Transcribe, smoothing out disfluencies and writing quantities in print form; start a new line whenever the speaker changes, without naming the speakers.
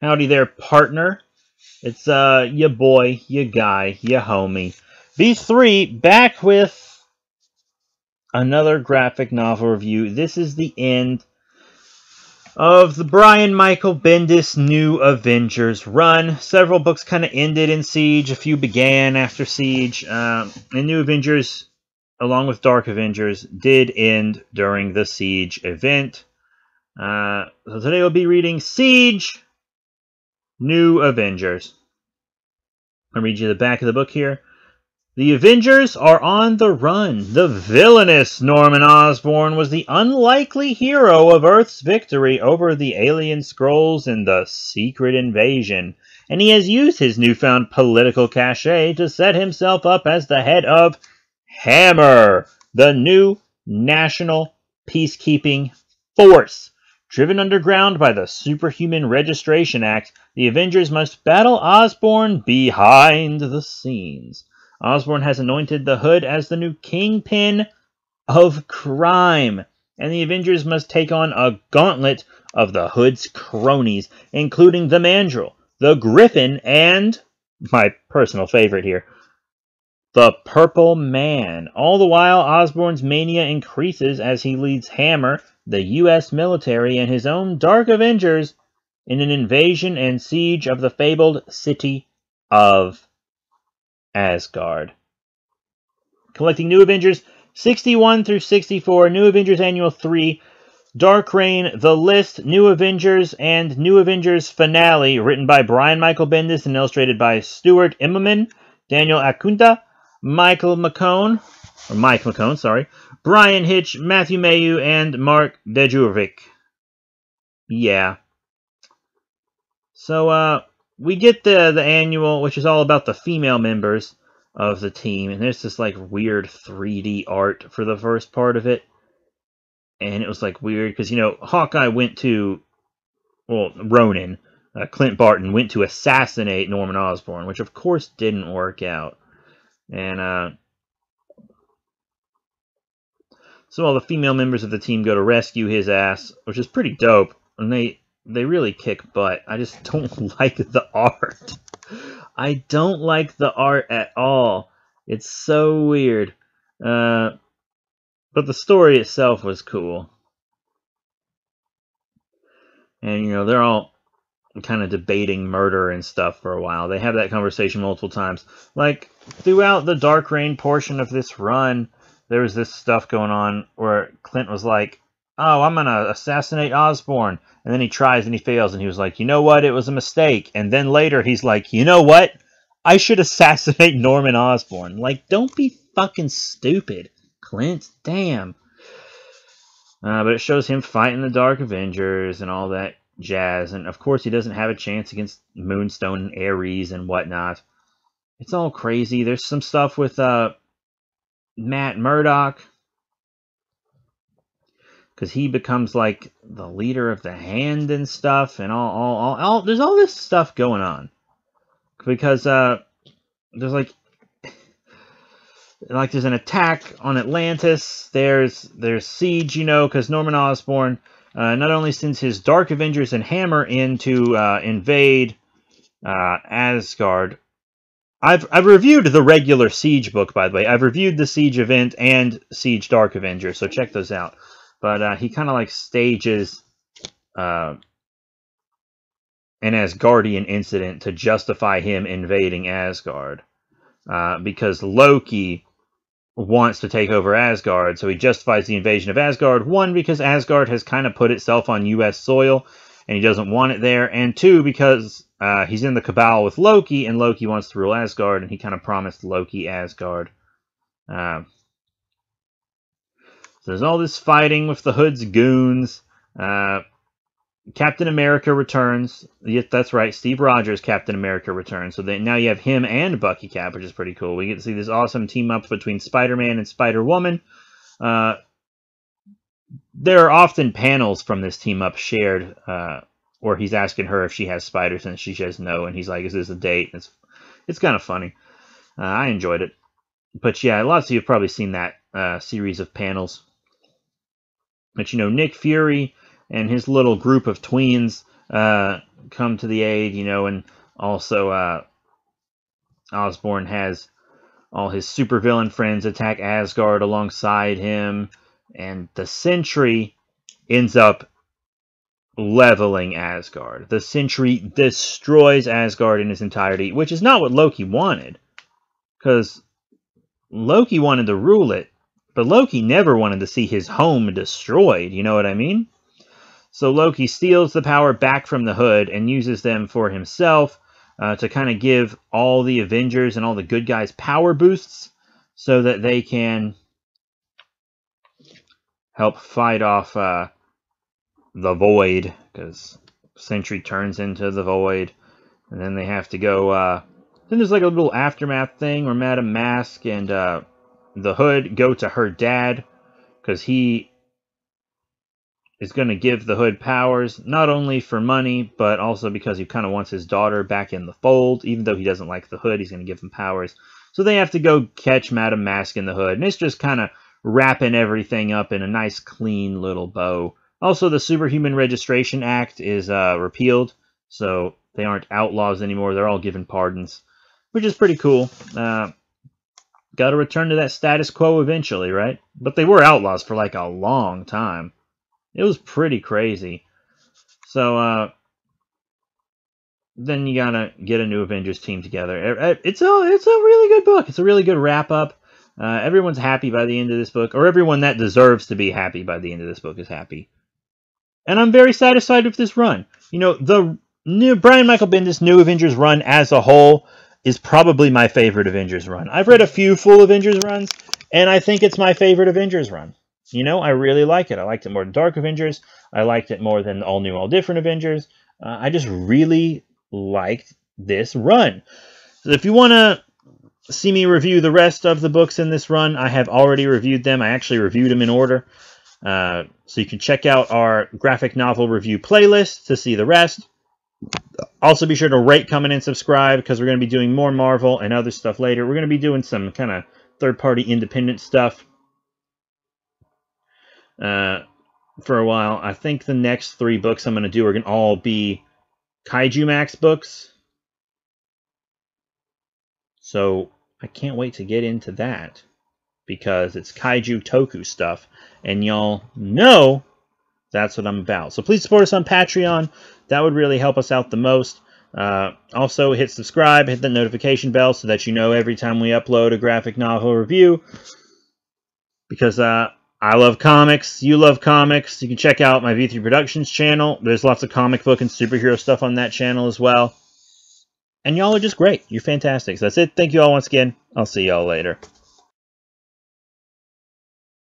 Howdy there, partner. It's your boy, your guy, your homie. B3 back with another graphic novel review. This is the end of the Brian Michael Bendis New Avengers run. Several books kind of ended in Siege. A few began after Siege. And New Avengers, along with Dark Avengers, did end during the Siege event. So today we'll be reading Siege, New Avengers. I'll read you the back of the book here. The Avengers are on the run. The villainous Norman Osborn was the unlikely hero of Earth's victory over the alien Skrulls in the Secret Invasion, and he has used his newfound political cachet to set himself up as the head of Hammer, the new national peacekeeping force. Driven underground by the Superhuman Registration Act, the Avengers must battle Osborn behind the scenes. Osborn has anointed the Hood as the new kingpin of crime, and the Avengers must take on a gauntlet of the Hood's cronies, including the Mandrill, the Griffin, and, my personal favorite here, the Purple Man. All the while, Osborn's mania increases as he leads Hammer, the U.S. military, and his own Dark Avengers in an invasion and siege of the fabled city of Asgard. Collecting New Avengers 61 through 64, New Avengers Annual 3, Dark Reign, The List, New Avengers, and New Avengers Finale, written by Brian Michael Bendis and illustrated by Stuart Immonen, Daniel Acunta, Mike McCone, Brian Hitch, Matthew Mayu, and Mark Dejurvic. Yeah. So, we get the annual, which is all about the female members of the team, and there's this, like, weird 3D art for the first part of it, and it was, like, weird, because, you know, Hawkeye went to, well, Ronin, Clint Barton, went to assassinate Norman Osborn, which, of course, didn't work out, and, so all the female members of the team go to rescue his ass, which is pretty dope, and they really kick butt. I just don't like the art. I don't like the art at all. It's so weird. But the story itself was cool. And, you know, they're all kind of debating murder and stuff for a while. They have that conversation multiple times. Like, throughout the Dark Reign portion of this run, there was this stuff going on where Clint was like, oh, I'm going to assassinate Osborn. And then he tries and he fails. And he was like, you know what? It was a mistake. And then later he's like, you know what? I should assassinate Norman Osborn. Like, don't be fucking stupid, Clint. Damn. But it shows him fighting the Dark Avengers and all that jazz. And, of course, he doesn't have a chance against Moonstone and Ares and whatnot. It's all crazy. There's some stuff with Matt Murdock, because he becomes like the leader of the Hand and stuff, and all there's all this stuff going on, because there's like there's an attack on Atlantis. There's siege, you know, because Norman Osborn not only sends his Dark Avengers and Hammer in to invade Asgard. I've reviewed the regular Siege book, by the way. I've reviewed the Siege event and Siege Dark Avengers, so check those out. But he kind of like stages an Asgardian incident to justify him invading Asgard. Because Loki wants to take over Asgard, so he justifies the invasion of Asgard. One, because Asgard has kind of put itself on U.S. soil, and he doesn't want it there. And two, because he's in the cabal with Loki, and Loki wants to rule Asgard, and he kind of promised Loki Asgard. So there's all this fighting with the Hood's goons. Captain America returns. Yes, that's right, Steve Rogers, Captain America returns. So now you have him and Bucky Cap, which is pretty cool. We get to see this awesome team-up between Spider-Man and Spider-Woman. There are often panels from this team-up shared, where he's asking her if she has spiders, and she says no, and he's like, is this a date? It's kind of funny. I enjoyed it. But yeah, lots of you have probably seen that series of panels. But, you know, Nick Fury and his little group of tweens come to the aid, you know, and also Osborn has all his supervillain friends attack Asgard alongside him, and the Sentry ends up leveling Asgard. The Sentry destroys Asgard in its entirety, which is not what Loki wanted, because Loki wanted to rule it, but Loki never wanted to see his home destroyed, you know what I mean? So Loki steals the power back from the Hood and uses them for himself to kind of give all the Avengers and all the good guys power boosts so that they can help fight off the Void, because Sentry turns into the Void, and then they have to go... then there's like a little aftermath thing where Madame Mask and the Hood go to her dad, because he is going to give the Hood powers, not only for money, but also because he kind of wants his daughter back in the fold. Even though he doesn't like the Hood, he's going to give him powers. So they have to go catch Madame Mask and the Hood, and it's just kind of wrapping everything up in a nice, clean little bow. Also, the Superhuman Registration Act is repealed, so they aren't outlaws anymore. They're all given pardons, which is pretty cool. Got to return to that status quo eventually, right? But they were outlaws for like a long time. It was pretty crazy. So, then you gotta get a new Avengers team together. It's a really good book. It's a really good wrap-up. Everyone's happy by the end of this book, or everyone that deserves to be happy by the end of this book is happy. And I'm very satisfied with this run. You know, the new Brian Michael Bendis' New Avengers run as a whole is probably my favorite Avengers run. I've read a few full Avengers runs, and I think it's my favorite Avengers run. You know, I really like it. I liked it more than Dark Avengers. I liked it more than All New, All Different Avengers. I just really liked this run. So if you want to see me review the rest of the books in this run, I have already reviewed them. I actually reviewed them in order. So you can check out our graphic novel review playlist to see the rest. Also, be sure to rate, comment, and subscribe, because we're going to be doing more Marvel and other stuff later. We're going to be doing some kind of third-party independent stuff for a while. I think the next 3 books I'm going to do are going to all be Kaiju Max books. So I can't wait to get into that, because it's Kaiju Toku stuff, and y'all know that's what I'm about. So please support us on Patreon. That would really help us out the most. Also, hit subscribe, hit the notification bell so that you know every time we upload a graphic novel review. Because I love comics, you love comics. You can check out my V3 Productions channel. There's lots of comic book and superhero stuff on that channel as well. And y'all are just great. You're fantastic. So that's it. Thank you all once again. I'll see y'all later.